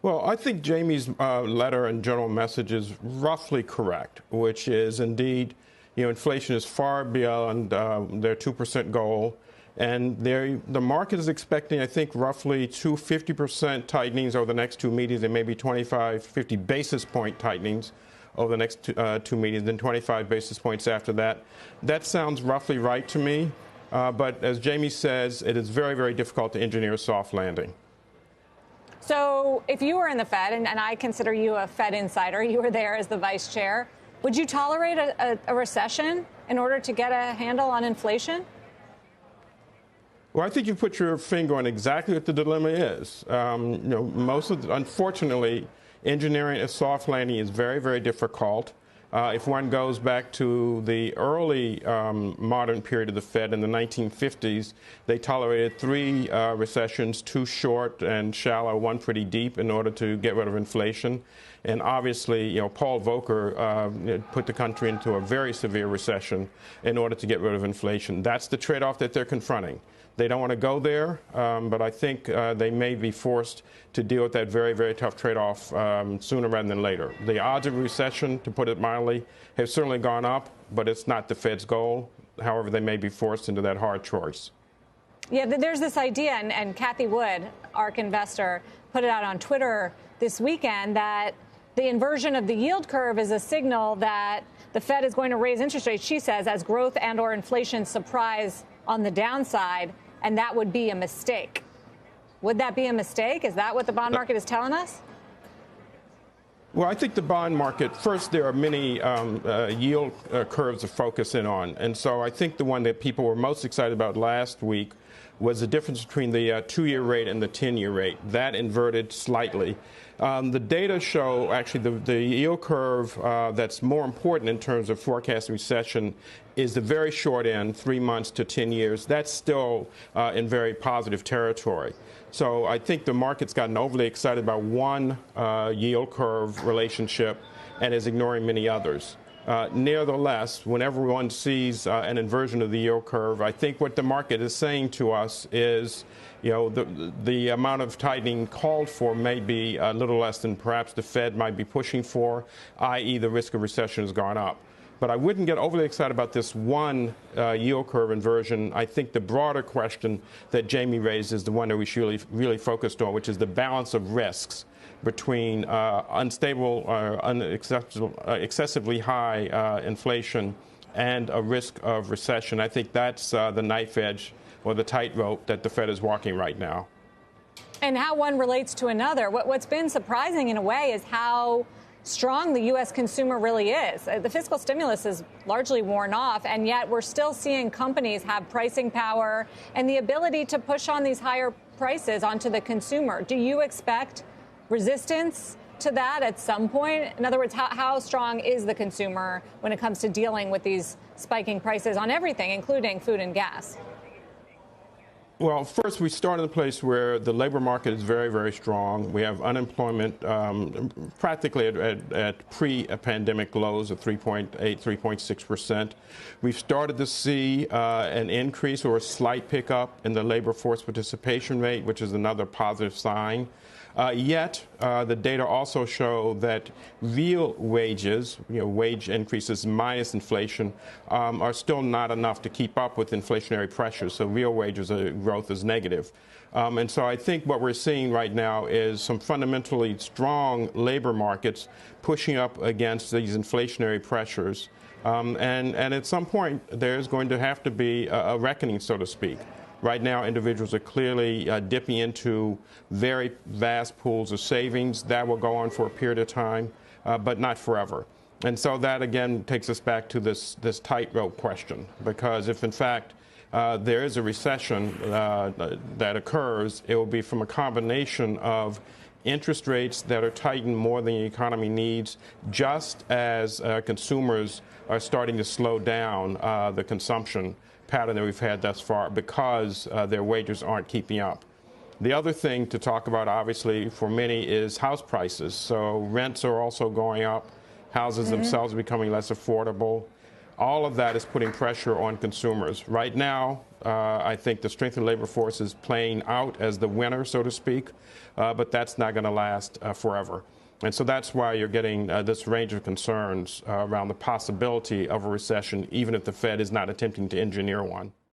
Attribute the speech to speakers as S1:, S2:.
S1: Well, I think Jamie's letter and general message is roughly correct, which is indeed, inflation is far beyond their 2% goal. And the market is expecting, I think, roughly 50% tightenings over the next two meetings, and maybe 50 basis point tightenings over the next two meetings, then 25 basis points after that. That sounds roughly right to me. But as Jamie says, it is very, very difficult to engineer a soft landing.
S2: So if you were in the Fed, and I consider you a Fed insider, you were there as the vice chair, would you tolerate a recession in order to get a handle on inflation?
S1: Well, I think you put your finger on exactly what the dilemma is. Unfortunately, engineering a soft landing is very, very difficult. If one goes back to the early modern period of the Fed in the 1950s, they tolerated three recessions, two short and shallow, one pretty deep, in order to get rid of inflation. And obviously, Paul Volcker put the country into a very severe recession in order to get rid of inflation. That's the trade-off that they're confronting. They don't want to go there, but I think they may be forced to deal with that very, very tough trade-off sooner rather than later. The odds of recession, to put it mildly, have certainly gone up, but it's not the Fed's goal. However, they may be forced into that hard choice.
S2: Yeah, there's this idea, and Kathy Wood, ARK investor, put it out on Twitter this weekend, that the inversion of the yield curve is a signal that the Fed is going to raise interest rates, she says, as growth and or inflation surprise on the downside. And that would be a mistake. Would that be a mistake? Is that what the bond market is telling us?
S1: Well, I think the bond market, first, there are many yield curves to focus in on. And so I think the one that people were most excited about last week was the difference between the 2-year rate and the 10-year rate. That inverted slightly. The data show, actually, the yield curve that's more important in terms of forecasting recession is the very short end, 3 months to 10 years. That's still in very positive territory. So I think the market's gotten overly excited about one yield curve relationship and is ignoring many others. Nevertheless, whenever one sees an inversion of the yield curve, I think what the market is saying to us is, the amount of tightening called for may be a little less than perhaps the Fed might be pushing for, i.e. the risk of recession has gone up. But I wouldn't get overly excited about this one yield curve inversion. I think the broader question that Jamie raised is the one that we should really focused on, which is the balance of risks between unstable, excessively high inflation and a risk of recession. I think that's the knife edge or the tightrope that the Fed is walking right now.
S2: And how one relates to another. What's been surprising in a way is how strong the U.S. consumer really is. The fiscal stimulus is largely worn off, and yet we're still seeing companies have pricing power and the ability to push on these higher prices onto the consumer. Do you expect resistance to that at some point? In other words, how strong is the consumer when it comes to dealing with these spiking prices on everything, including food and gas?
S1: Well, first, we start in a place where the labor market is very, very strong. We have unemployment practically at pre-pandemic lows of 3.8, 3.6%. We've started to see an increase or a slight pickup in the labor force participation rate, which is another positive sign. Yet, the data also show that real wages, wage increases minus inflation, are still not enough to keep up with inflationary pressures. So real wages growth is negative. And so I think what we're seeing right now is some fundamentally strong labor markets pushing up against these inflationary pressures. And at some point, there's going to have to be a reckoning, so to speak. Right now, individuals are clearly dipping into very vast pools of savings. That will go on for a period of time, but not forever. And so that, again, takes us back to this tightrope question, because if, in fact, there is a recession that occurs, it will be from a combination of interest rates that are tightened more than the economy needs, just as consumers are starting to slow down the consumption pattern that we've had thus far because their wages aren't keeping up. The other thing to talk about, obviously, for many is house prices. So rents are also going up. Houses themselves are becoming less affordable. All of that is putting pressure on consumers. Right now, I think the strength of the labor force is playing out as the winner, so to speak, but that's not going to last forever. And so that's why you're getting this range of concerns around the possibility of a recession, even if the Fed is not attempting to engineer one.